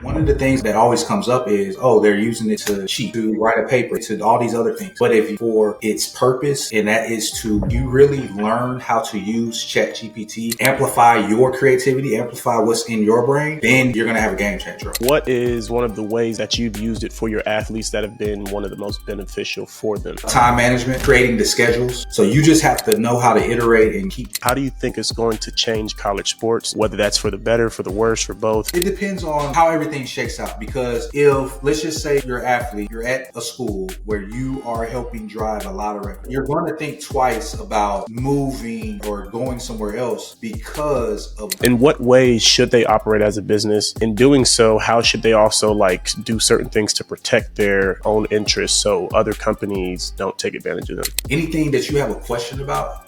One of the things that always comes up is, oh, they're using it to cheat, to write a paper, to all these other things. But if for its purpose, and that is to you really learn how to use ChatGPT, amplify your creativity, amplify what's in your brain, then you're going to have a game changer. What is one of the ways that you've used it for your athletes that have been one of the most beneficial for them? Time management, creating the schedules. So you just have to know how to iterate and keep. How do you think it's going to change college sports, whether that's for the better, for the worse, for both? It depends on how everything shakes out, because if, let's just say you're an athlete, you're at a school where you are helping drive a lot of revenue, you're going to think twice about moving or going somewhere else because of. In what ways should they operate as a business? In doing so, how should they also do certain things to protect their own interests so other companies don't take advantage of them? Anything that you have a question about,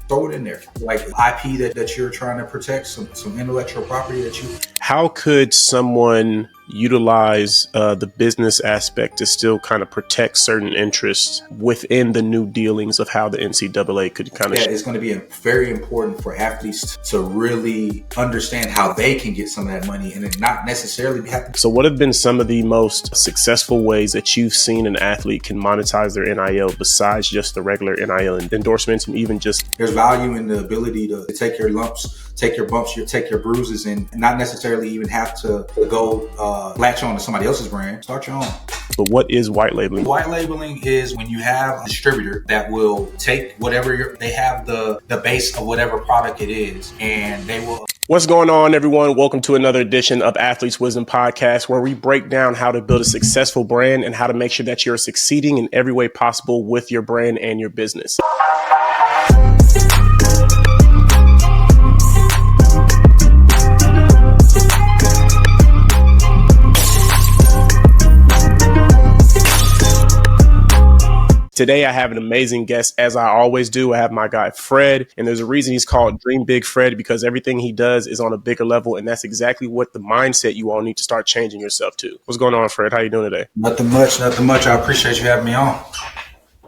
throw it in there. Like IP that you're trying to protect, some intellectual property that you. How could someone utilize the business aspect to still kind of protect certain interests within the new dealings of how the NCAA could kind of... Yeah, it's going to be very important for athletes to really understand how they can get some of that money and it not necessarily have to. So what have been some of the most successful ways that you've seen an athlete can monetize their NIL besides just the regular NIL and endorsements, and even just... There's value in the ability to take your lumps, take your bumps, take your bruises, and not necessarily even have to go latch on to somebody else's brand. Start your own. But what is white labeling? White labeling is when you have a distributor that will take whatever they have the base of whatever product it is, and they will. What's going on, everyone? Welcome to another edition of Athletes Wisdom Podcast, where we break down how to build a successful brand and how to make sure that you're succeeding in every way possible with your brand and your business. Today, I have an amazing guest, as I always do. I have my guy, Fred, and there's a reason he's called Dream Big Fred, because everything he does is on a bigger level, and that's exactly what the mindset you all need to start changing yourself to. What's going on, Fred? How you doing today? Nothing much. I appreciate you having me on.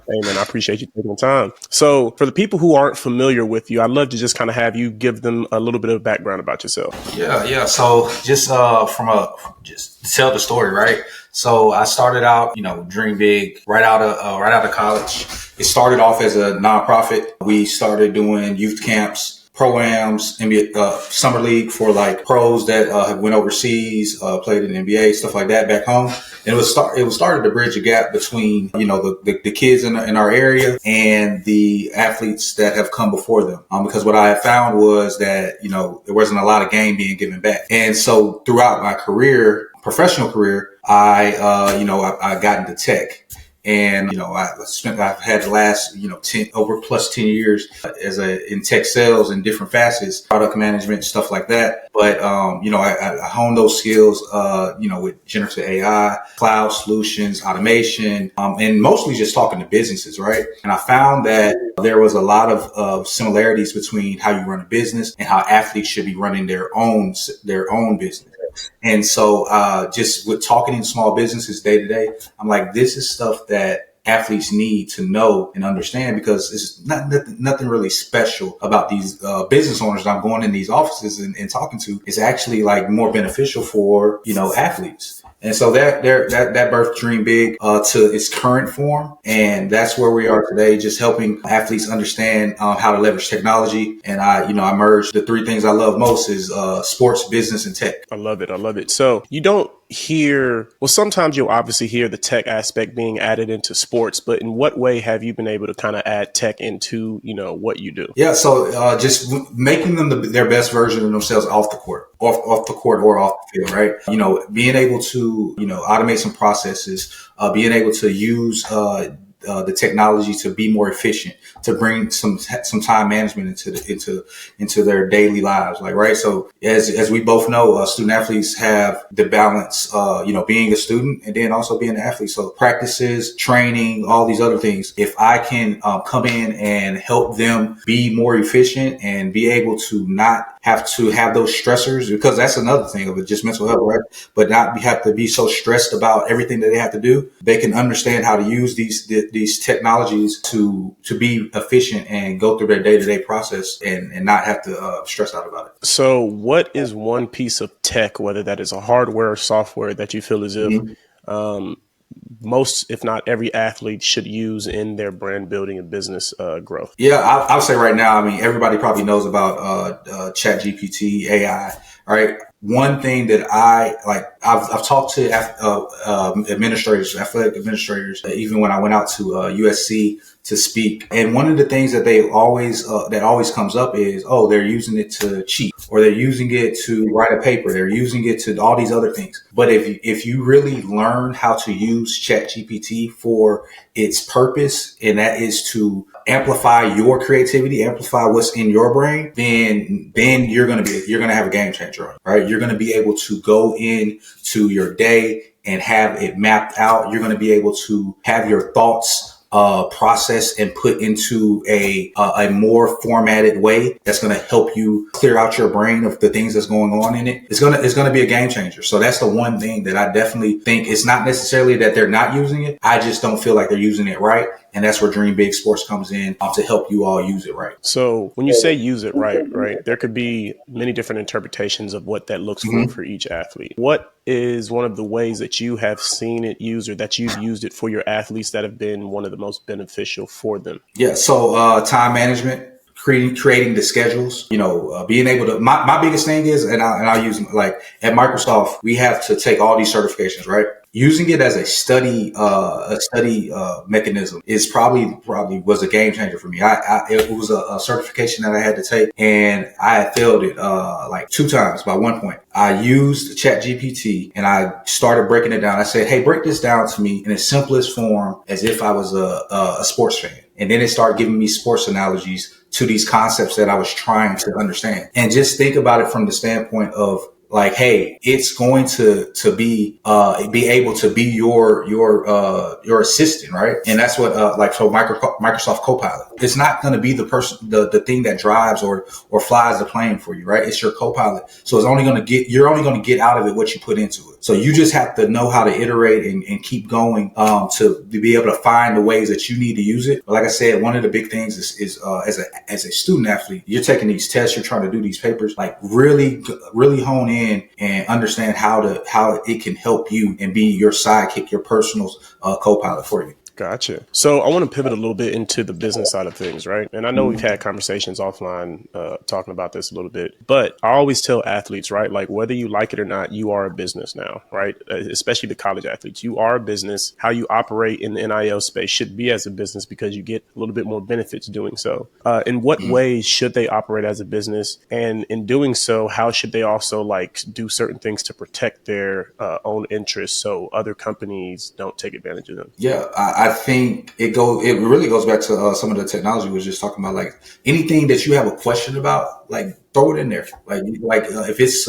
Hey, man, I appreciate you taking the time. So for the people who aren't familiar with you, I'd love to just kind of have you give them a little bit of background about yourself. Yeah. So just just to tell the story, right? So I started out, Dream Big right out of college. It started off as a nonprofit. We started doing youth camps, pro-ams, NBA, summer league for pros that went overseas, played in the NBA, stuff like that back home. And it was started to bridge a gap between, the kids in our area and the athletes that have come before them. Because what I had found was that, there wasn't a lot of game being given back. And so throughout my professional career, I got into tech. And, I've had the last, 10 years in tech sales in different facets, product management, stuff like that. But, I honed those skills, with generative AI, cloud solutions, automation, and mostly just talking to businesses, right? And I found that there was a lot of similarities between how you run a business and how athletes should be running their own business. And so, just with talking in small businesses day to day, I'm like, this is stuff that athletes need to know and understand, because it's nothing really special about these business owners that I'm going in these offices and talking to. It's actually more beneficial for, athletes. And so that birthed Dream Big to its current form. And that's where we are today, just helping athletes understand how to leverage technology. And I merged the three things I love most is sports, business, and tech. I love it. So you don't hear, sometimes you'll obviously hear the tech aspect being added into sports, but in what way have you been able to kind of add tech into, what you do? Yeah. So just making them their best version of themselves off the court or off the field, right? Being able to, automate some processes, being able to use the technology to be more efficient, to bring some time management into their daily lives, right? So as we both know, student athletes have the balance, being a student and then also being an athlete. So practices, training, all these other things. If I can come in and help them be more efficient and be able to not have to have those stressors, because that's another thing of it, just mental health, right? But not have to be so stressed about everything that they have to do. They can understand how to use these technologies to be efficient and go through their day-to-day process and not have to stress out about it. So what is one piece of tech, whether that is a hardware or software, that you feel as if um, most, if not every athlete should use in their brand building and business growth? Yeah, I would say right now, I mean, everybody probably knows about ChatGPT, AI, right? One thing that I like, I've talked to administrators, athletic administrators, even when I went out to USC to speak. And one of the things that they always that always comes up is, oh, they're using it to cheat, or they're using it to write a paper, they're using it to all these other things. But if you really learn how to use ChatGPT for its purpose, and that is to amplify your creativity, amplify what's in your brain, then you're gonna have a game changer, right? You're gonna be able to go into your day and have it mapped out. You're gonna be able to have your thoughts processed and put into a more formatted way that's going to help you clear out your brain of the things that's going on in it. It's going to be a game changer. So that's the one thing that I definitely think. It's not necessarily that they're not using it. I just don't feel like they're using it right. And that's where Dream Big Sports comes in to help you all use it right. So when you say use it right, there could be many different interpretations of what that looks for each athlete. What is one of the ways that you have seen it used, or that you've used it for your athletes, that have been one of the most beneficial for them? Yeah. So time management. Creating the schedules, being able to, my biggest thing is, and I'll use, like, at Microsoft, we have to take all these certifications, right? Using it as a study mechanism is probably was a game changer for me. It was a certification that I had to take, and I had failed it like 2 times by one point. I used ChatGPT and I started breaking it down. I said, hey, break this down to me in the simplest form as if I was a sports fan. And then it started giving me sports analogies to these concepts that I was trying to understand. And just think about it from the standpoint of, like, hey, it's going to be able to be your assistant, right? And that's what so Microsoft Copilot. It's not going to be the person, the thing that drives or flies the plane for you, right? It's your Copilot. So you're only going to get out of it what you put into it. So you just have to know how to iterate and keep going to be able to find the ways that you need to use it. But like I said, one of the big things is as a student athlete, you're taking these tests, you're trying to do these papers, like really hone in and understand how it can help you and be your sidekick, your personal co-pilot for you. Gotcha. So I want to pivot a little bit into the business side of things, right? And I know we've had conversations offline talking about this a little bit, but I always tell athletes, right? Like, whether you like it or not, you are a business now, right? Especially the college athletes. You are a business. How you operate in the NIL space should be as a business, because you get a little bit more benefits doing so. In what ways should they operate as a business? And in doing so, how should they also do certain things to protect their own interests so other companies don't take advantage of them? Yeah, I think it really goes back to some of the technology we were just talking about. Like, anything that you have a question about, like, throw it in there. If it's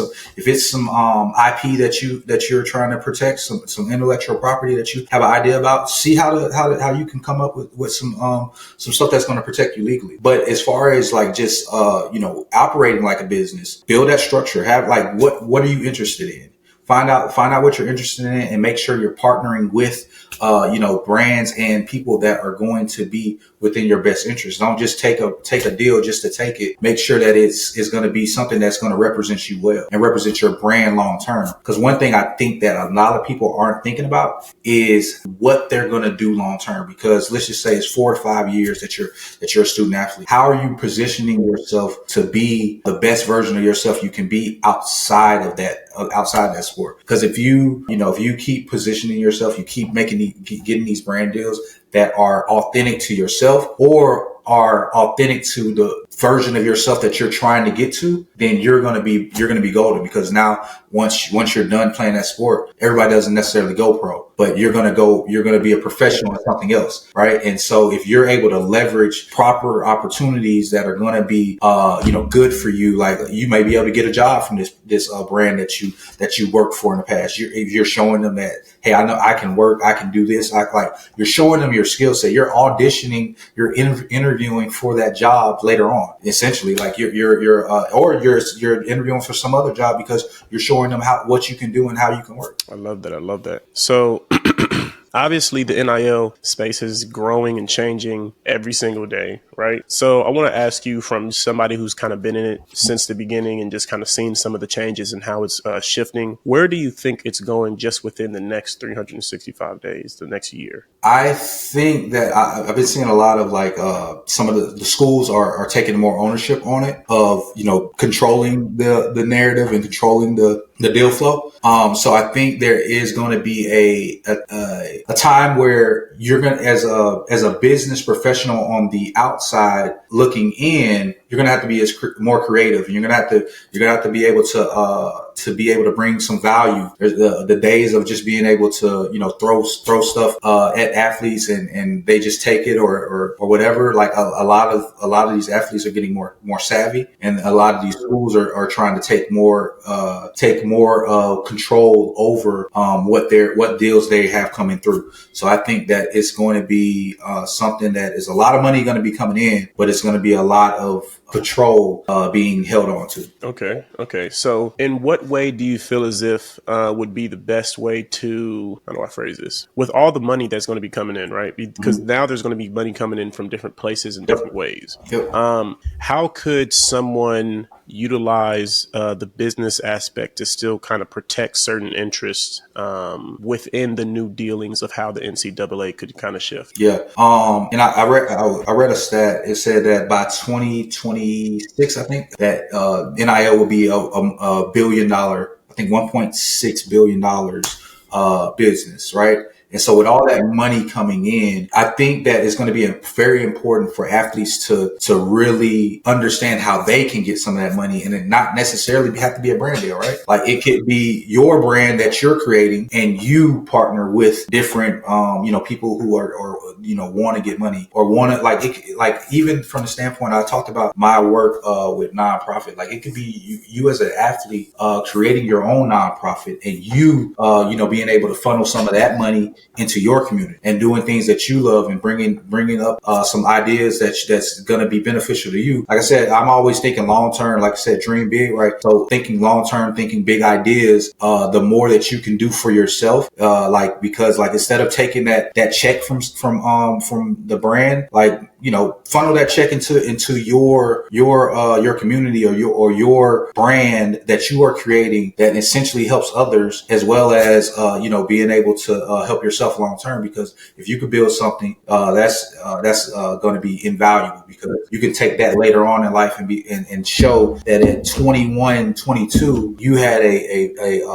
some IP that you're trying to protect, some intellectual property that you have an idea about, see how you can come up with some stuff that's going to protect you legally. But as far as just operating like a business, build that structure. Have, like, what are you interested in? Find out what you're interested in, and make sure you're partnering with brands and people that are going to be within your best interest. Don't just take a deal just to take it. Make sure that it's going to be something that's going to represent you well and represent your brand long term. Because one thing I think that a lot of people aren't thinking about is what they're going to do long term. Because let's just say it's 4 to 5 years that you're a student athlete. How are you positioning yourself to be the best version of yourself you can be outside of that sport? Because if you keep positioning yourself, you keep getting these brand deals that are authentic to yourself or are authentic to the version of yourself that you're trying to get to, then you're going to be golden. Because now once you're done playing that sport, everybody doesn't necessarily go pro, but you're going to be a professional at something else, right? And so if you're able to leverage proper opportunities that are going to be good for you, like, you may be able to get a job from this brand that you worked for in the past. You're showing them that, hey, I know I can work, I can do this. You're showing them your skill set. You're auditioning, you're interviewing for that job later on. Essentially, like, you're interviewing for some other job because you're showing them what you can do and how you can work. I love that. So Obviously, the NIL space is growing and changing every single day, right? So I want to ask you, from somebody who's kind of been in it since the beginning and just kind of seen some of the changes and how it's shifting, where do you think it's going just within the next 365 days, the next year? I think that I've been seeing a lot of some of the schools are taking more ownership on it of, controlling the narrative and controlling the deal flow. So I think there is going to be a time where you're going to, as a business professional on the outside looking in, you're going to have to be more creative, and you're going to have to be able to bring some value. There's the days of just being able to, throw stuff at athletes and they just take it or whatever. Like a lot of these athletes are getting more savvy, and a lot of these schools are trying to take more control over what deals they have coming through. So I think that it's going to be something that is a lot of money going to be coming in, but it's going to be a lot of control being held on to. Okay. So in what way do you feel as if would be the best way to, how do I phrase this? With all the money that's going to be coming in, right? Because now there's going to be money coming in from different places in different ways. Yep. How could someone utilize the business aspect to still kind of protect certain interests within the new dealings of how the NCAA could kind of shift? Yeah. And I read a stat. It said that by 2026, I think that NIL will be a $1 billion, I think $1.6 billion business, right? And so with all that money coming in, I think that it's going to be very important for athletes to really understand how they can get some of that money, and it not necessarily have to be a brand deal, right? Like it could be your brand that you're creating, and you partner with different, people who are want to get money or want to like even from the standpoint I talked about my work with nonprofit. Like it could be you as an athlete creating your own nonprofit, and you being able to funnel some of that money into your community and doing things that you love and bringing up some ideas that's going to be beneficial to you. Like I said, I'm always thinking long term. Like I said, dream big, right? So thinking long term, thinking big ideas. The more that you can do for yourself, because instead of taking that check from the brand, funnel that check into your community or your brand that you are creating that essentially helps others, as well as being able to help yourself long term. Because if you could build something that's going to be invaluable, because you can take that later on in life and show that at 21, 22 you had a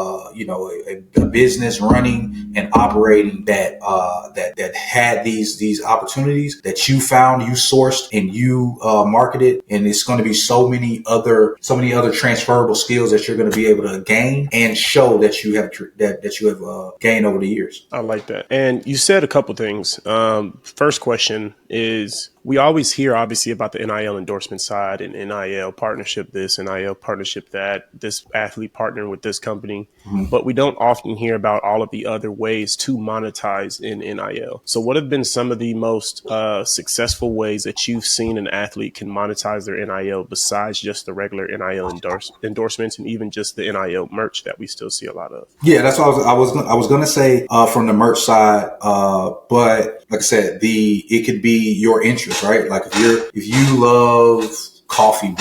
business running and operating that had these opportunities that you found, you sourced, and you marketed, and it's going to be so many other transferable skills that you're going to be able to gain and show that you have gained over the years. I like that. And you said a couple things. First question is, we always hear obviously about the NIL endorsement side and NIL partnership this, NIL partnership that, this athlete partnering with this company, but we don't often hear about all of the other ways to monetize in NIL. So what have been some of the most successful ways that you've seen an athlete can monetize their NIL besides just the regular NIL endorsements and even just the NIL merch that we still see a lot of? Yeah, that's what I was going to say from the merch side, but like I said, it could be your interest, right? Like if you love coffee,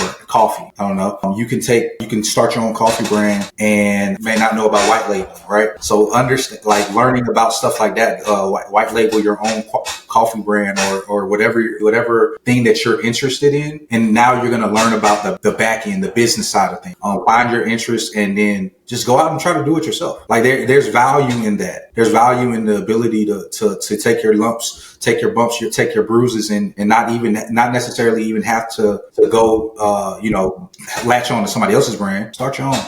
I don't know. You can start your own coffee brand and may not know about white labeling, right? So understand, learning about stuff like that, white label your own coffee brand or whatever thing that you're interested in. And now you're going to learn about the back end, the business side of things. Find your interest and then just go out and try to do it yourself. Like there's value in that. There's value in the ability to take your lumps, take your bumps, take your bruises, and not necessarily even have to go latch on to somebody else's brand. Start your own.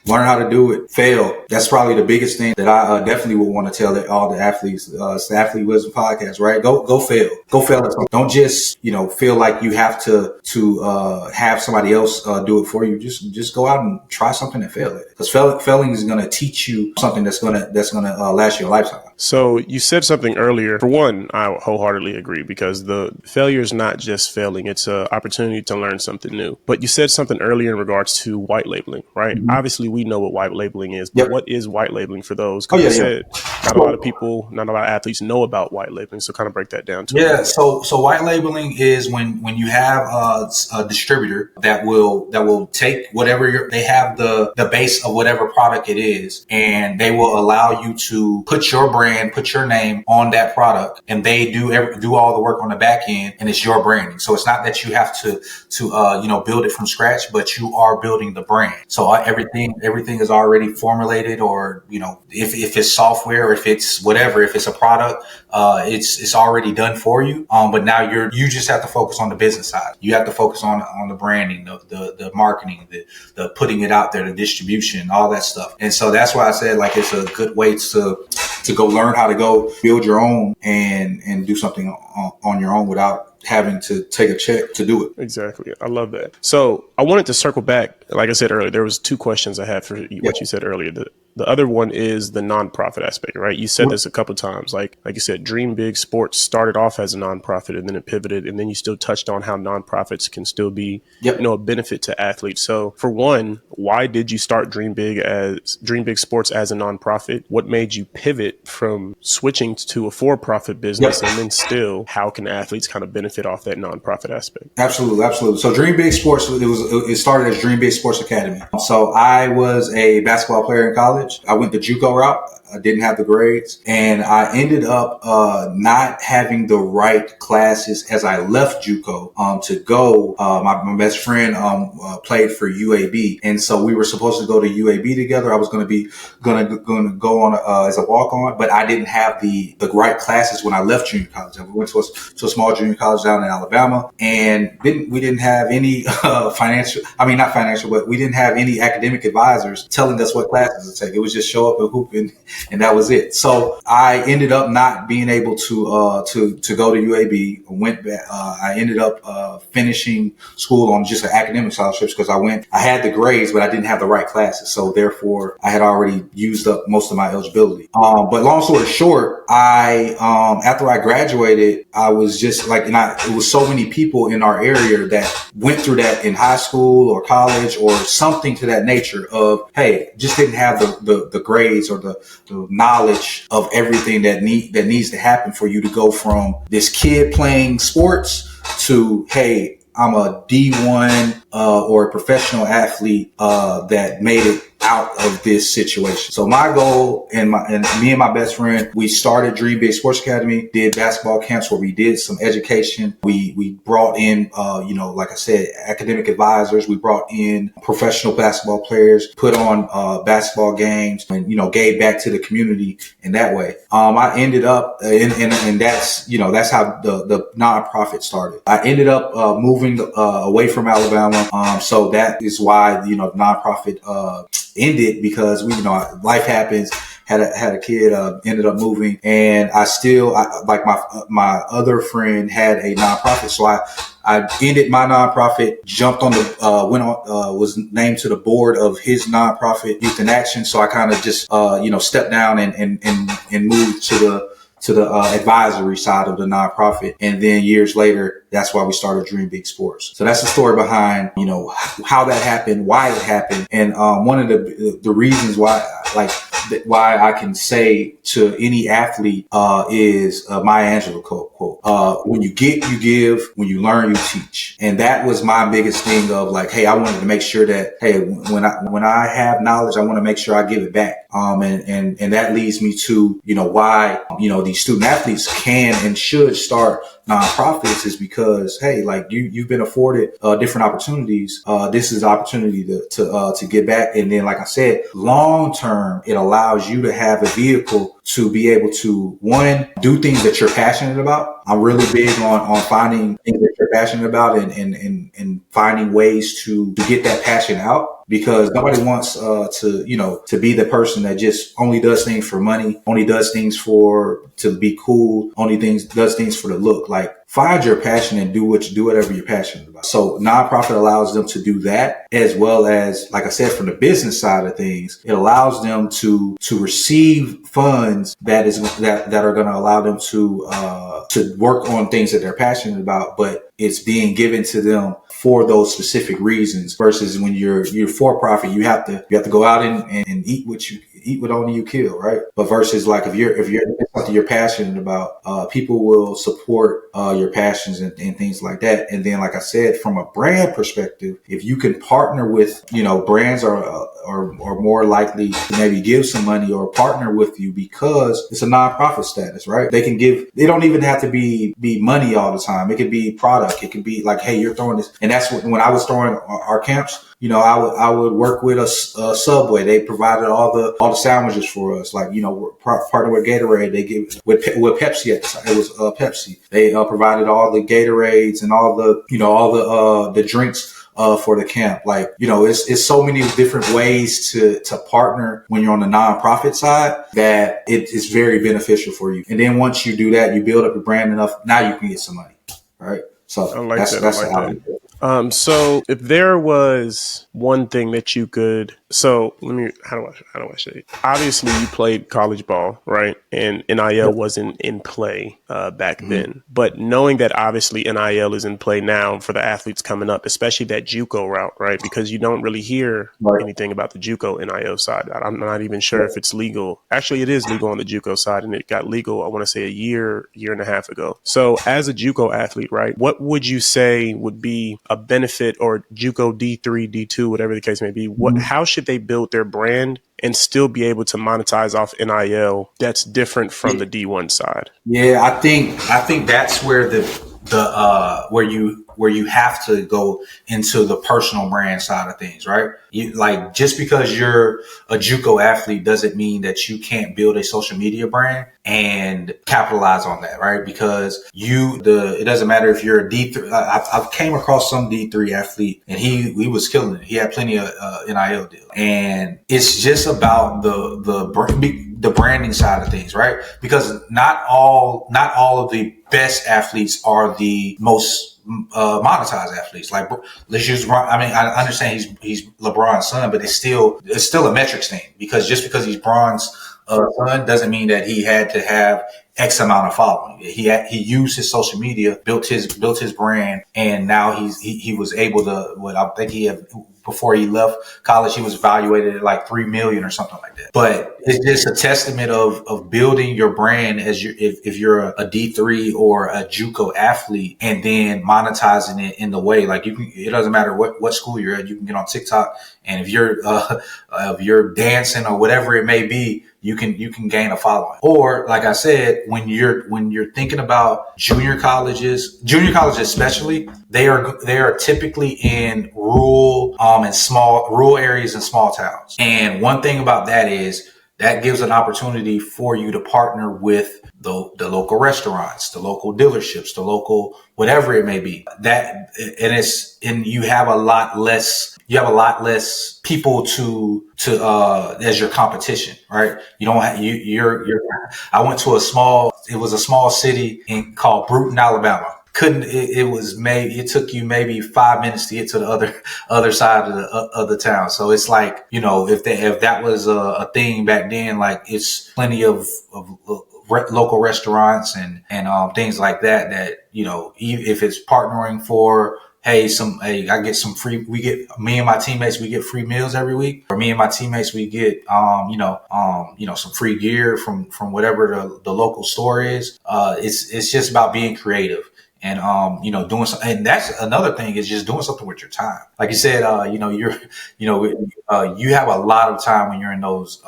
Learn how to do it. Fail. That's probably the biggest thing that I definitely would want to tell all the athletes. It's the Athlete Wisdom Podcast, right? Go fail. Go fail at something. Don't just feel like you have to have somebody else do it for you. Just go out and try something and fail at it. Because failing is going to teach you something that's gonna last you a lifetime. So you said something earlier. For one, I wholeheartedly agree, because the failure is not just failing. It's an opportunity to learn something new. But you said something earlier in regards to white labeling, right? Mm-hmm. Obviously, we know what white labeling is, but Yep. what is white labeling for those? Oh Because you yeah, yeah. said not a lot of people, not a lot of athletes know about white labeling. So kind of break that down to Yeah, me. so white labeling is when you have a distributor that will take whatever they have the base of whatever product it is, and they will allow you to put your brand, put your name on that product, and they do all the work on the back end, and it's your branding. So it's not that you have to build it from scratch, but you are building the brand. So everything is already formulated, or if it's software, or if it's whatever, if it's a product, it's already done for you. But now you just have to focus on the business side. You have to focus on the branding, the marketing, the putting it out there, the distribution, all that stuff. And so that's why I said, like, it's a good way to go learn how to go build your own and do something on your own without having to take a check to do it. Exactly. I love that. So I wanted to circle back. Like I said earlier, there was two questions I had for what you said earlier. The other one is the nonprofit aspect, right? You said this a couple of times. Like you said, Dream Big Sports started off as a nonprofit and then it pivoted. And then you still touched on how nonprofits can still be, a benefit to athletes. So for one, why did you start Dream Big Sports as a nonprofit? What made you pivot from switching to a for-profit business? And then still, how can athletes kind of benefit off that nonprofit aspect? Absolutely. So Dream Big Sports, it started as Dream Big Sports Academy. So I was a basketball player in college. I went the Juco route. I didn't have the grades, and I ended up not having the right classes as I left Juco to go. My best friend played for UAB, and so we were supposed to go to UAB together. I was going to go on as a walk on, but I didn't have the right classes when I left junior college. I went to a small junior college down in Alabama, and we didn't have any not financial, but we didn't have any academic advisors telling us what classes to take. It was just show up and hoop and that was it. So I ended up not being able to go to UAB. Went back. I ended up finishing school on just an academic scholarships because I had the grades, but I didn't have the right classes. So therefore, I had already used up most of my eligibility. But long story short, after I graduated, I was just like, it was so many people in our area that went through that in high school or college or something to that nature of, hey, just didn't have the grades or the knowledge of everything that needs to happen for you to go from this kid playing sports to, hey, I'm a D1 or a professional athlete that made it out of this situation. So my goal and me and my best friend, we started Dream Big Sports Academy, did basketball camps where we did some education. We brought in, like I said, academic advisors. We brought in professional basketball players, put on basketball games, and gave back to the community in that way. I ended up, and that's how the nonprofit started. I ended up moving away from Alabama. So that is why the nonprofit ended, because life happens. Had a kid, ended up moving, and like my other friend had a nonprofit, so I ended my nonprofit, jumped on was named to the board of his nonprofit, Youth in Action. So I kind of just stepped down and moved to the advisory side of the nonprofit. And then years later, that's why we started Dream Big Sports. So that's the story behind, how that happened, why it happened. And one of the reasons why I can say to any athlete is Maya Angelou quote. When you get, you give. When you learn, you teach. And that was my biggest thing of like, hey, I wanted to make sure that, hey, when I have knowledge, I want to make sure I give it back. And that leads me to, why, these student athletes can and should start nonprofits is because, hey, like you've been afforded different opportunities. This is an opportunity to get back. And then, like I said, long term, it allows you to have a vehicle to be able to, one, do things that you're passionate about. I'm really big on finding things that you're passionate about and finding ways to get that passion out, because nobody wants to be the person that just only does things for money, only does things to be cool, does things for the look. Like, find your passion and do whatever you're passionate about. So nonprofit allows them to do that, as well as, like I said, from the business side of things, it allows them to receive funds that are going to allow them to work on things that they're passionate about, but it's being given to them for those specific reasons. Versus when you're for profit, you have to go out and eat what only you kill, right? But versus like if you're something you're passionate about, people will support your passions and things like that. And then, like I said, from a brand perspective, if you can partner with, brands are more likely to maybe give some money or partner with you because it's a nonprofit status, right? They don't even have to be money all the time. It could be product. It could be like, hey, you're throwing this. And that's when I was throwing our camps, I would work with a Subway. They provided all the sandwiches for us. Like, we're partnered with Gatorade. They give with Pepsi at the time. It was Pepsi. They provided all the Gatorades and all the drinks for the camp. Like, it's so many different ways to partner when you're on the nonprofit side that it is very beneficial for you. And then once you do that, you build up your brand enough, now you can get some money. Right. So I like that. So if there was one thing that you could, how do I say it? Obviously you played college ball, right? And NIL wasn't in play back then, but knowing that obviously NIL is in play now for the athletes coming up, especially that Juco route, right? Because you don't really hear anything about the Juco NIL side. I'm not even sure if it's legal. Actually, it is legal on the Juco side, and it got legal, I want to say a year and a half ago. So as a Juco athlete, right, what would you say would be a benefit, or Juco D3, D2, whatever the case may be? How should they build their brand and still be able to monetize off NIL that's different from the D1 side? Yeah, I think that's where where you have to go into the personal brand side of things, right? Like, just because you're a Juco athlete doesn't mean that you can't build a social media brand and capitalize on that, right? Because it doesn't matter if you're a D3. I've came across some D3 athlete and he was killing it. He had plenty of NIL deals, and it's just about the branding side of things, right? Because not all of the best athletes are the most monetized athletes. Like, let's use, I understand he's LeBron's son, but it's still a metrics thing, because just because he's Bron's son doesn't mean that he had to have X amount of following. He used his social media, built his brand, and now he was able to, I think he had, before he left college, he was evaluated at like 3 million or something like that. But it's just a testament of building your brand as if you're a D3 or a Juco athlete, and then monetizing it in the way, like, it doesn't matter what school you're at, you can get on TikTok, and if you're dancing or whatever it may be, you can gain a following. Or, like I said, when you're thinking about junior colleges especially, they are typically in rural areas and small towns. And one thing about that is that gives an opportunity for you to partner with the local restaurants, the local dealerships, the local whatever it may be. And you have a lot less people to as your competition, right? You don't have, I went to a small city called Bruton, Alabama. It took you maybe 5 minutes to get to the other side of the town. So it's like, if that was a thing back then, like, it's plenty of local restaurants and things like that, if it's partnering for, I get some free, me and my teammates, we get free meals every week, or me and my teammates, we get, some free gear from whatever the local store is. It's just about being creative. And, doing something. And that's another thing, is just doing something with your time. Like you said, you have a lot of time when you're in those,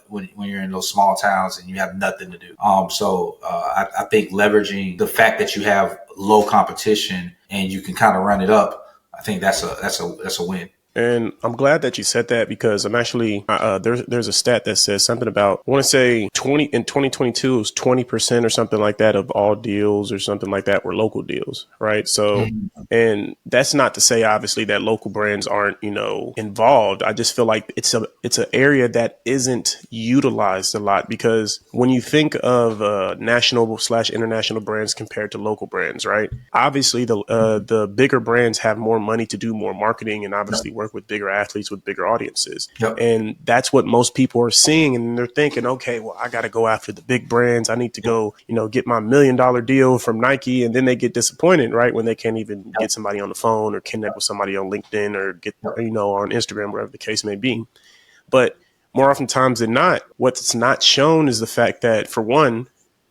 when you're in those small towns and you have nothing to do. I think leveraging the fact that you have low competition and you can kind of run it up, I think that's a win. And I'm glad that you said that because I'm actually there's a stat that says something about, I want to say 2022 it was 20% or something like that of all deals or something like that were local deals, right? So, and that's not to say obviously that local brands aren't, involved. I just feel like it's an area that isn't utilized a lot, because when you think of national/international brands compared to local brands, right? Obviously the bigger brands have more money to do more marketing and obviously work with bigger athletes with bigger audiences. Yep. And that's what most people are seeing. And they're thinking, okay, well, I got to go after the big brands. I need to go, get my $1 million deal from Nike. And then they get disappointed, right? When they can't even get somebody on the phone or connect with somebody on LinkedIn or get, on Instagram, wherever the case may be. But more oftentimes than not, what's not shown is the fact that, for one,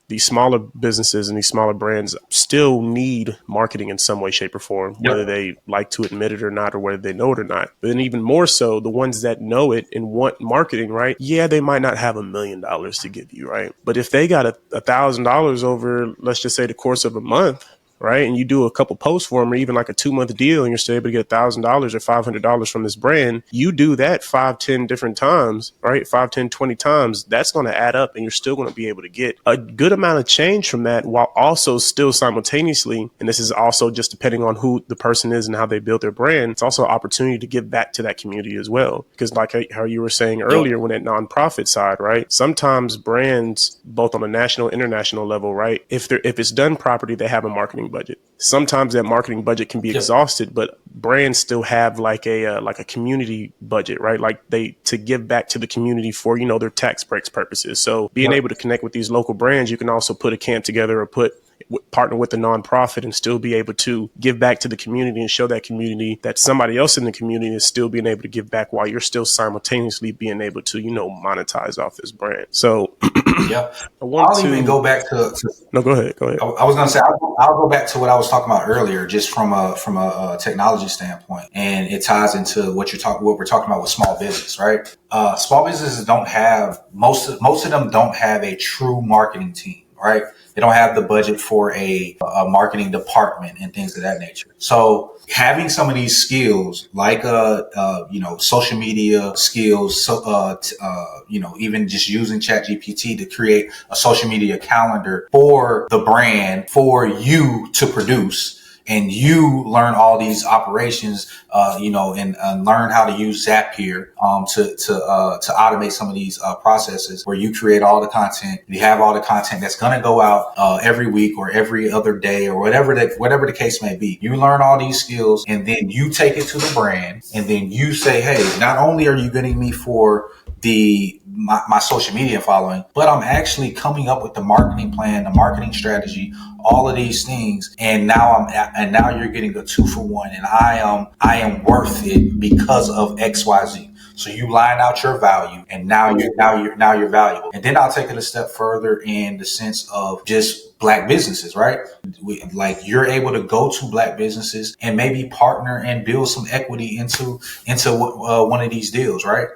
these smaller businesses and these smaller brands still need marketing in some way, shape, or form, whether they like to admit it or not, or whether they know it or not. But then even more so, the ones that know it and want marketing, right? Yeah, they might not have $1 million to give you, right? But if they got $1,000 over, let's just say, the course of a month, right, and you do a couple posts for them, or even like a 2-month deal, and you're still able to get $1,000 or $500 from this brand, you do that 5, 10 different times, right? 5, 10, 20 times, that's going to add up, and you're still going to be able to get a good amount of change from that, while also still simultaneously, and this is also just depending on who the person is and how they build their brand, it's also an opportunity to give back to that community as well. Because like how you were saying earlier, when that nonprofit side, right? Sometimes brands, both on a national, international level, right? If it's done properly, they have a marketing budget. Sometimes that marketing budget can be exhausted, but brands still have like a community budget, right? Like to give back to the community for, their tax breaks purposes. So being able to connect with these local brands, you can also put a camp together or partner with a nonprofit and still be able to give back to the community and show that community that somebody else in the community is still being able to give back while you're still simultaneously being able to, monetize off this brand. So I'll even go back to no, go ahead. I was going to say I'll go back to what I was talking about earlier, just from a technology standpoint, and it ties into what we're talking about with small business, right? Small businesses don't have most of them don't have a true marketing team, right? They don't have the budget for a marketing department and things of that nature. So having some of these skills, like social media skills, even just using ChatGPT to create a social media calendar for the brand, for you to produce, and you learn all these operations, and learn how to use Zapier to automate some of these processes where you create all the content. You have all the content that's going to go out every week or every other day or whatever the case may be. You learn all these skills, and then you take it to the brand, and then you say, hey, not only are you getting me for my social media following, but I'm actually coming up with the marketing plan, the marketing strategy, all of these things, and now you're getting a 2-for-1, and I am worth it because of XYZ. So you line out your value, and now you're valuable. And then I'll take it a step further in the sense of just Black businesses, right? Like you're able to go to Black businesses and maybe partner and build some equity into one of these deals, right?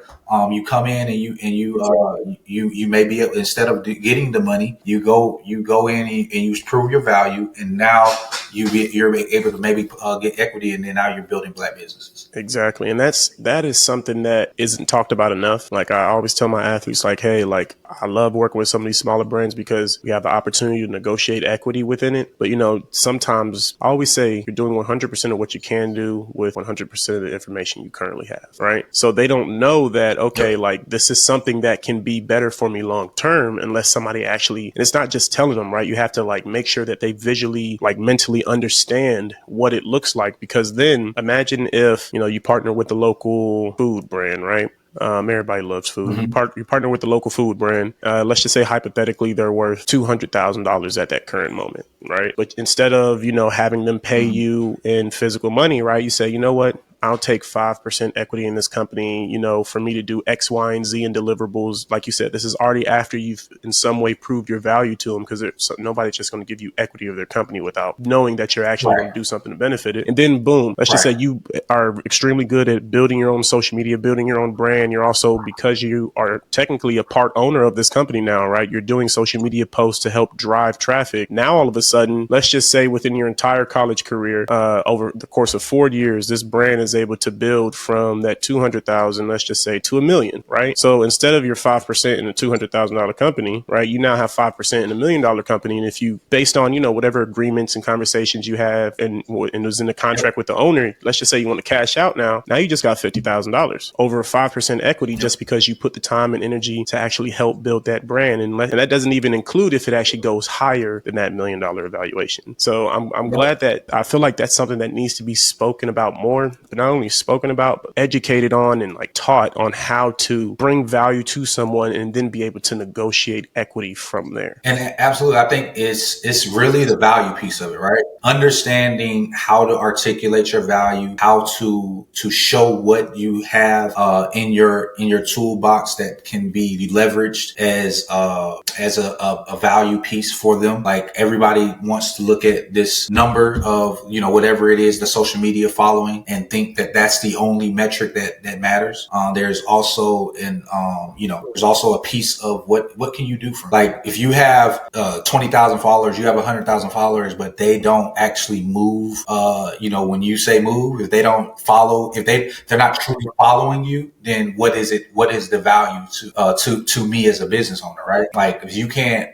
You come in and you may be able, instead of getting the money, you go in and you prove your value, and now you're able to maybe get equity, and then now you're building Black businesses. Exactly. And that is something that isn't talked about enough. Like I always tell my athletes, like, hey, like I love working with some of these smaller brands because we have the opportunity to negotiate equity within it. But, sometimes I always say you're doing 100% of what you can do with 100% of the information you currently have. Right. So they don't know that, okay, like this is something that can be better for me long term unless somebody actually, and it's not just telling them, right? You have to like make sure that they visually, like mentally understand what it looks like, because then imagine if, you partner with the local food brand, right? Everybody loves food. Mm-hmm. You partner with the local food brand. Let's just say hypothetically they're worth $200,000 at that current moment, right? But instead of, having them pay you in physical money, right? You say, you know what? I'll take 5% equity in this company, for me to do X, Y, and Z in deliverables. Like you said, this is already after you've in some way proved your value to them, because nobody's just going to give you equity of their company without knowing that you're actually going to do something to benefit it. And then boom, let's just say you are extremely good at building your own social media, building your own brand. You're also, because you are technically a part owner of this company now, right? You're doing social media posts to help drive traffic. Now, all of a sudden, let's just say within your entire college career, over the course of 4 years, this brand is is able to build from that 200,000, let's just say, to $1 million, right? So instead of your 5% in a $200,000 company, right, you now have 5% in $1 million company. And if you, based on, whatever agreements and conversations you have and it was in the contract with the owner, let's just say you want to cash out now you just got $50,000 over 5% equity just because you put the time and energy to actually help build that brand. And that doesn't even include if it actually goes higher than that $1 million evaluation. So I'm glad that I feel like that's something that needs to be spoken about more, but not only spoken about, but educated on and like taught on how to bring value to someone and then be able to negotiate equity from there. And absolutely, I think it's really the value piece of it, right? Understanding how to articulate your value, how to show what you have in your toolbox that can be leveraged as a value piece for them. Like everybody wants to look at this number of whatever it is, the social media following, and think that that's the only metric that matters. There's also there's also a piece of what can you do for, like, if you have 20,000 followers, you have 100,000 followers, but they don't actually move. When you say move, if they don't follow, if they're not truly following you, then what is it? What is the value to me as a business owner, right? Like if you can't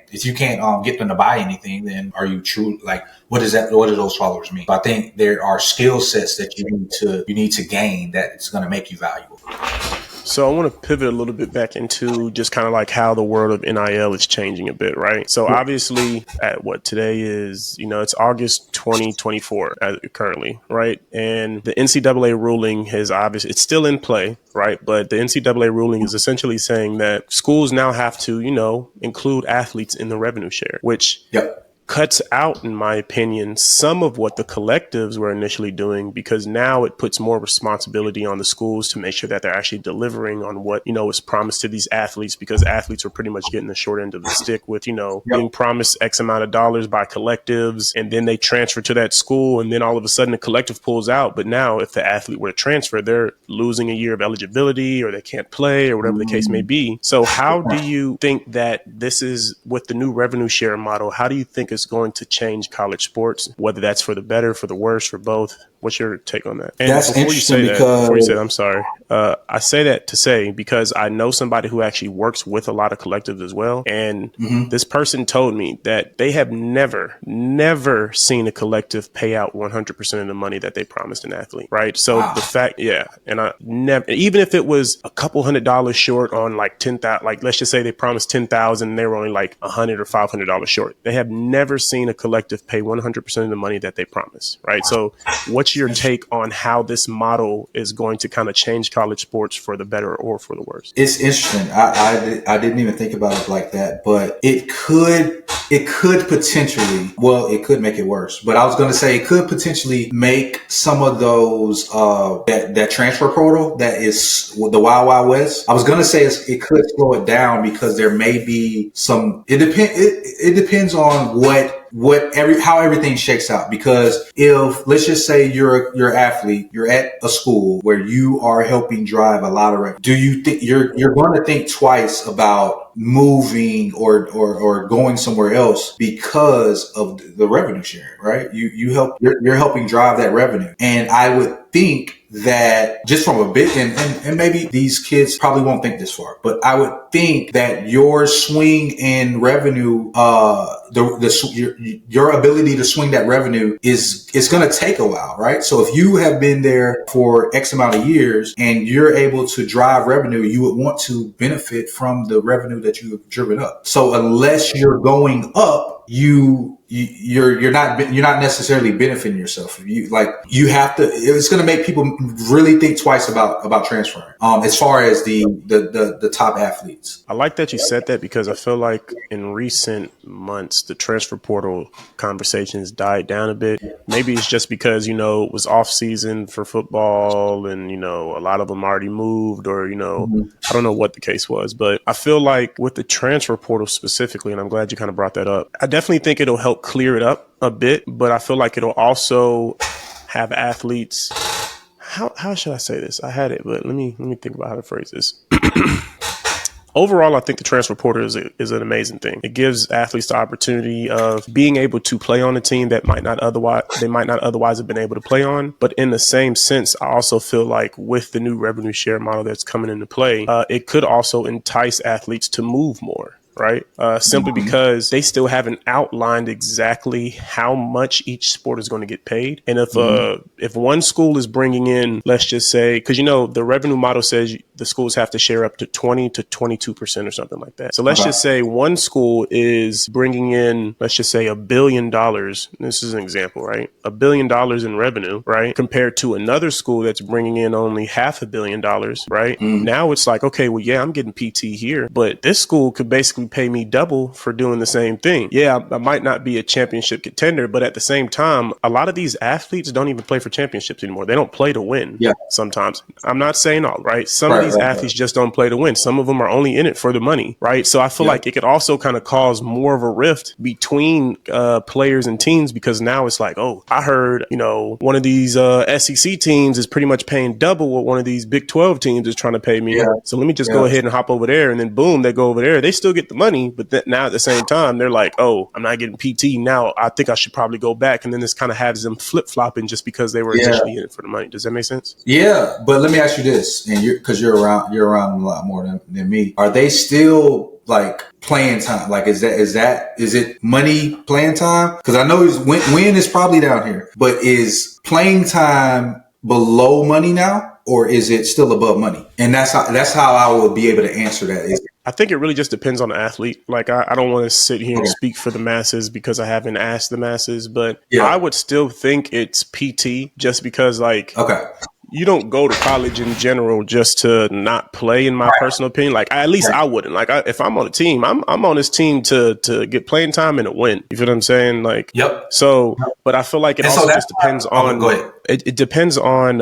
get them to buy anything, then are you true? Like what is that? What do those followers mean? So I think there are skill sets that you need to gain that it's going to make you valuable. So I want to pivot a little bit back into just kind of like how the world of NIL is changing a bit, right? So obviously at what today is, it's August 2024 currently, right? And the NCAA ruling it's still in play, right? But the NCAA ruling is essentially saying that schools now have to, include athletes in the revenue share, which cuts out, in my opinion, some of what the collectives were initially doing, because now it puts more responsibility on the schools to make sure that they're actually delivering on what, was promised to these athletes, because athletes are pretty much getting the short end of the stick with, being promised X amount of dollars by collectives, and then they transfer to that school, and then all of a sudden the collective pulls out. But now if the athlete were to transfer, they're losing a year of eligibility, or they can't play, or whatever the case may be. So how do you think that this is, with the new revenue share model, how do you think it's going to change college sports, whether that's for the better, for the worse, for both? What's your take on that? And that's before you say that, I'm sorry. I say that to say, because I know somebody who actually works with a lot of collectives as well. And this person told me that they have never seen a collective pay out 100% of the money that they promised an athlete. Right. So the fact, and I never, even if it was a couple $100 short on like 10,000, like let's just say they promised 10,000 and they were only like $100 or $500 short. They have never seen a collective pay 100% of the money that they promised. Right. So what's your take on how this model is going to kind of change college sports for the better or for the worse? It's interesting. I didn't even think about it like that, but it could potentially, it could make it worse. But I was going to say it could potentially make some of those that transfer portal that is the Wild Wild West. I was going to say it could slow it down, because there may be some. It depends on how everything shakes out. Because if, let's just say you're an athlete, you're at a school where you are helping drive a lot of revenue, do you think you're going to think twice about moving or going somewhere else because of the revenue sharing, right? You're helping drive that revenue. And I would think that just from a bit, and maybe these kids probably won't think this far, but I would think that your swing in revenue, your ability to swing that revenue is going to take a while, right? So if you have been there for X amount of years and you're able to drive revenue, you would want to benefit from the revenue that you have driven up. So unless you're going up, you're not necessarily benefiting yourself. You have to. It's going to make people really think twice about transferring. As far as the top athletes, I like that you said that, because I feel like in recent months the transfer portal conversations died down a bit. Maybe it's just because it was off season for football, and a lot of them already moved, or I don't know what the case was, but I feel like with the transfer portal specifically, and I'm glad you kind of brought that up, I definitely think it'll help clear it up a bit, but I feel like it'll also have athletes. How should I say this? I had it, but let me think about how to phrase this. Overall, I think the transfer portal is an amazing thing. It gives athletes the opportunity of being able to play on a team that might not otherwise have been able to play on. But in the same sense, I also feel like with the new revenue share model that's coming into play, it could also entice athletes to move more. Right. Simply because they still haven't outlined exactly how much each sport is going to get paid. And if one school is bringing in, let's just say, because, the revenue model says the schools have to share up to 20 to 22% or something like that. So let's just say one school is bringing in, let's just say $1 billion. This is an example, right? $1 billion in revenue, right? Compared to another school that's bringing in only $500 million, right? Now it's like, okay, well, yeah, I'm getting PT here, but this school could basically pay me double for doing the same thing. Yeah, I might not be a championship contender, but at the same time, a lot of these athletes don't even play for championships anymore. They don't play to win sometimes. I'm not saying all, right? Some of these athletes just don't play to win. Some of them are only in it for the money, right? So I feel like it could also kind of cause more of a rift between players and teams, because now it's like, oh, I heard, one of these SEC teams is pretty much paying double what one of these Big 12 teams is trying to pay me. So let me just go ahead and hop over there. And then boom, they go over there. They still get the money, but now at the same time, they're like, oh, I'm not getting PT now. I think I should probably go back. And then this kind of has them flip-flopping just because they were initially in it for the money. Does that make sense? Yeah, but let me ask you this, and because you're around a lot more than me. Are they still like playing time? Like, is it money playing time? Because I know win is probably down here, but is playing time below money now, or is it still above money? And that's how I would be able to answer that. I think it really just depends on the athlete. Like, I don't want to sit here and speak for the masses because I haven't asked the masses, but I would still think it's PT, just because, like, you don't go to college in general just to not play, in my personal opinion. Like, at least I wouldn't. Like, if I'm on a team, I'm on this team to get playing time and to win. You feel what I'm saying? Like, so, but I feel like it also just depends on, go ahead. It depends on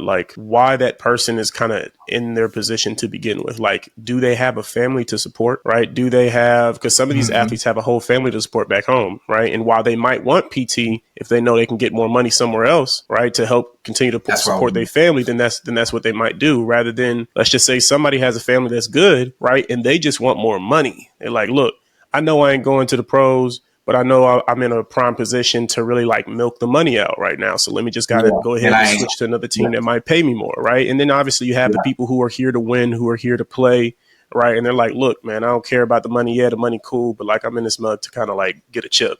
like why that person is kind of in their position to begin with. Like, do they have a family to support, right? Do they have, because some of these athletes have a whole family to support back home, right? And while they might want PT, if they know they can get more money somewhere else, right, to help continue to support their family, then that's what they might do, rather than, let's just say somebody has a family that's good, right, and they just want more money. They're like, look, I know I ain't going to the pros, but I know I'm in a prime position to really like milk the money out right now. So let me just gotta go ahead and switch to another team that might pay me more, right? And then obviously you have the people who are here to win, who are here to play, right? And they're like, look, man, I don't care about the money. Yeah, the money cool, but like I'm in this mug to kind of like get a chip.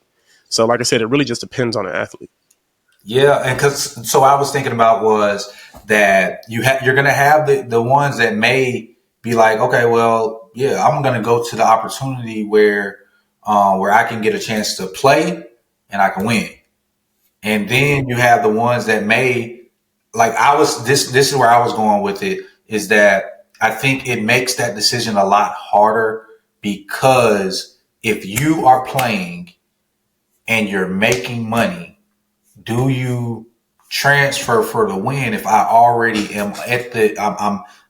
So like I said, it really just depends on the athlete. Yeah, and so I was thinking about was that you're going to have the ones that may be like, okay, well, yeah, I'm going to go to the opportunity where I can get a chance to play and I can win. And then you have the ones that may, like, this is where I was going with it, is that I think it makes that decision a lot harder, because if you are playing and you're making money, do you transfer for the win? If I already am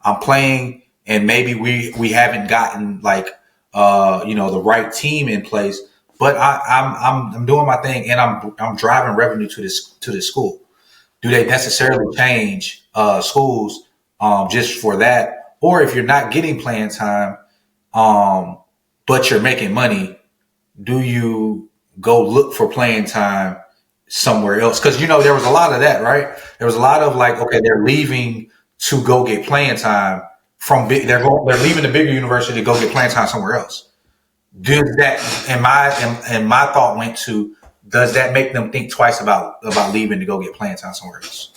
I'm playing, and maybe we haven't gotten like the right team in place, but I'm doing my thing, and I'm driving revenue to this school. Do they necessarily change schools just for that? Or if you're not getting playing time, but you're making money, do you go look for playing time somewhere else? Because there was a lot of that, right? There was a lot of like, okay, they're leaving to go get playing time from they're leaving the bigger university to go get playing time somewhere else. Does that, and my thought went to, does that make them think twice about leaving to go get playing time somewhere else?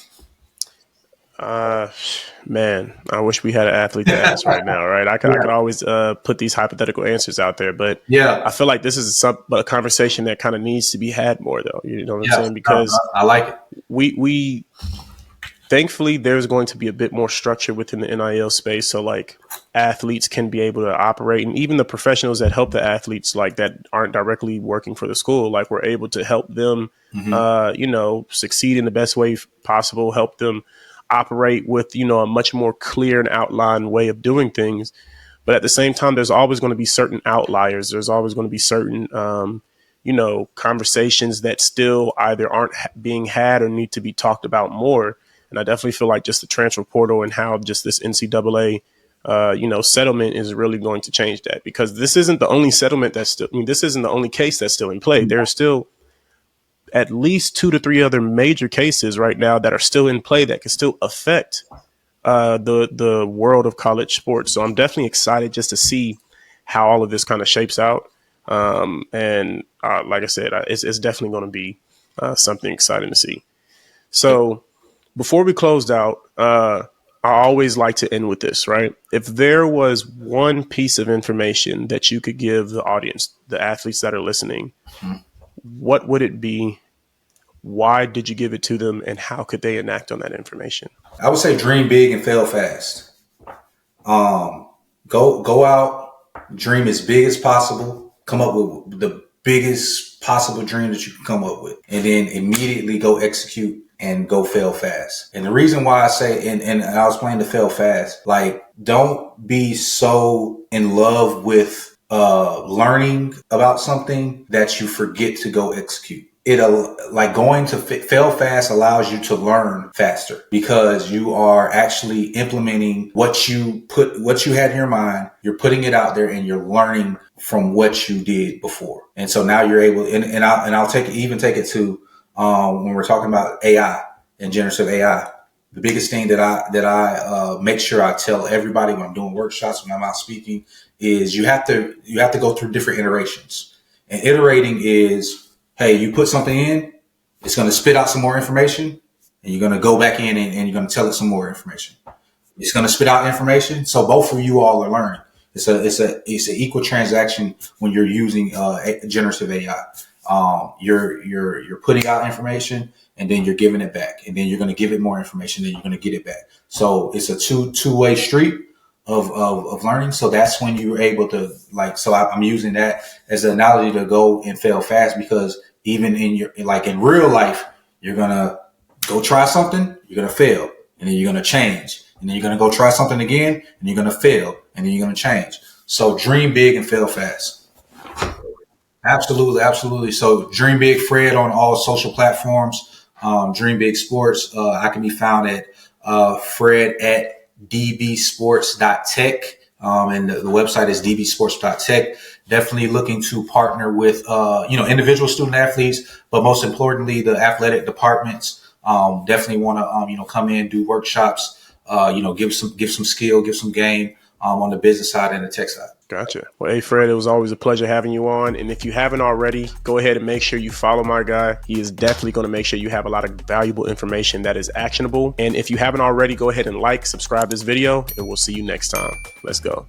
Man, I wish we had an athlete to ask right now, right? I could always put these hypothetical answers out there, but I feel like this is a conversation that kind of needs to be had more, though. You know what I'm saying? Because I like it. We thankfully, there's going to be a bit more structure within the NIL space. So like athletes can be able to operate, and even the professionals that help the athletes, like that aren't directly working for the school, like we're able to help them, succeed in the best way possible, help them operate with, a much more clear and outlined way of doing things. But at the same time, there's always going to be certain outliers. There's always going to be certain, conversations that still either aren't being had or need to be talked about more. And I definitely feel like just the transfer portal and how just this NCAA settlement is really going to change that, because this isn't the only settlement that's still, this isn't the only case that's still in play. There are still at least 2 to 3 other major cases right now that are still in play that can still affect the world of college sports. So I'm definitely excited just to see how all of this kind of shapes out. Like I said, it's definitely going to be something exciting to see. So before we closed out, I always like to end with this, right? If there was one piece of information that you could give the audience, the athletes that are listening, what would it be? Why did you give it to them? And how could they enact on that information? I would say dream big and fail fast. Go out, dream as big as possible, come up with the biggest possible dream that you can come up with, and then immediately go execute and go fail fast. And the reason why I say, and I was playing to fail fast, like, don't be so in love with learning about something that you forget to go execute. Like going to fail fast allows you to learn faster, because you are actually implementing what you had in your mind. You're putting it out there and you're learning from what you did before. And so now you're able, and I'll take it to, when we're talking about AI and generative AI, the biggest thing that I make sure I tell everybody when I'm doing workshops, when I'm out speaking, is you have to go through different iterations. And iterating is, hey, you put something in, it's going to spit out some more information, and you're going to go back in and you're going to tell it some more information. It's going to spit out information. So both of you all are learning. It's an equal transaction when you're using generative AI. You're putting out information, and then you're giving it back, and then you're going to give it more information, then you're going to get it back. So it's a two-way street of learning. So that's when you're able to, like, so I'm using that as an analogy to go and fail fast, because even in real life, you're going to go try something, you're going to fail, and then you're going to change, and then you're going to go try something again, and you're going to fail, and then you're going to change. So dream big and fail fast. Absolutely. Absolutely. So dream big, Fred, on all social platforms. Dream Big Sports. I can be found at Fred at dbsports.tech. And the website is dbsports.tech. Definitely looking to partner with, individual student athletes, but most importantly, the athletic departments. Definitely want to, come in, do workshops, give some skill, give some game, on the business side and the tech side. Gotcha. Well, hey, Fred, it was always a pleasure having you on. And if you haven't already, go ahead and make sure you follow my guy. He is definitely going to make sure you have a lot of valuable information that is actionable. And if you haven't already, go ahead and subscribe this video, and we'll see you next time. Let's go.